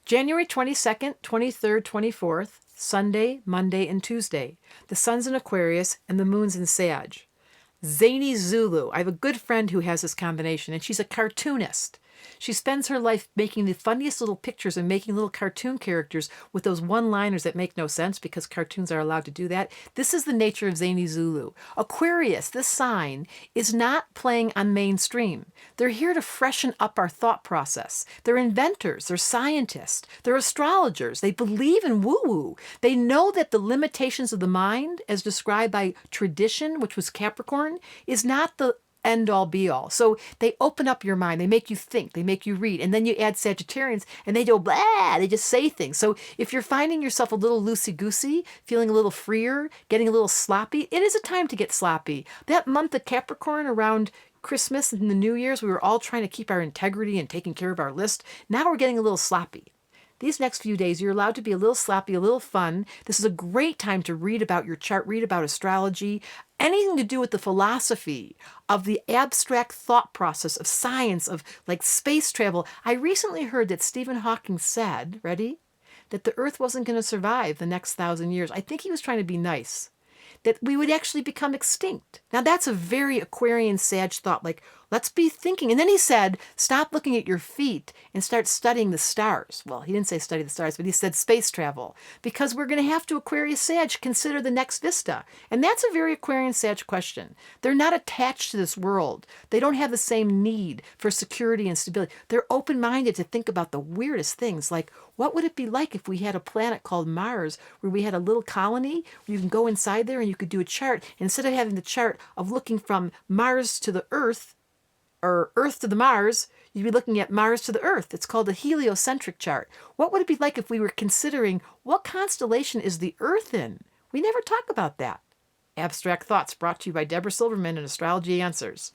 January 22nd, 23rd, 24th, Sunday, Monday, and Tuesday. The sun's in Aquarius and the moon's in Sag. Zany Zulu. I have a good friend who has this combination, and she's a cartoonist. She spends her life making the funniest little pictures and making little cartoon characters with those one-liners that make no sense because cartoons are allowed to do that. This is the nature of Zany Zulu. Aquarius, this sign, is not playing on mainstream. They're here to freshen up our thought process. They're inventors. They're scientists. They're astrologers. They believe in woo-woo. They know that the limitations of the mind, as described by tradition, which was Capricorn, is not the end all be all. So they open up your mind. They make you think. They make you read. And then you add Sagittarians and they go blah. They just say things. So if you're finding yourself a little loosey-goosey, feeling a little freer, getting a little sloppy, it is a time to get sloppy. That month of Capricorn around Christmas and the New Year's, we were all trying to keep our integrity and taking care of our list. Now we're getting a little sloppy. These next few days, you're allowed to be a little sloppy, a little fun. This is a great time to read about your chart, read about astrology, anything to do with the philosophy of the abstract thought process of science, of like space travel. I recently heard that Stephen Hawking said, ready, that the Earth wasn't going to survive the next 1,000 years. I think he was trying to be nice. That we would actually become extinct. Now that's a very Aquarian Sag thought, like, let's be thinking. And then he said, stop looking at your feet and start studying the stars. Well, he didn't say study the stars, but he said space travel. Because we're going to have to, Aquarius Sag, consider the next vista. And that's a very Aquarian Sag question. They're not attached to this world. They don't have the same need for security and stability. They're open-minded to think about the weirdest things, like, what would it be like if we had a planet called Mars where we had a little colony where you can go inside there and you could do a chart. And instead of having the chart of looking from Mars to the Earth or Earth to the Mars, you'd be looking at Mars to the Earth. It's called a heliocentric chart. What would it be like if we were considering what constellation is the Earth in? We never talk about that. Abstract Thoughts brought to you by Debra Silverman and Astrology Answers.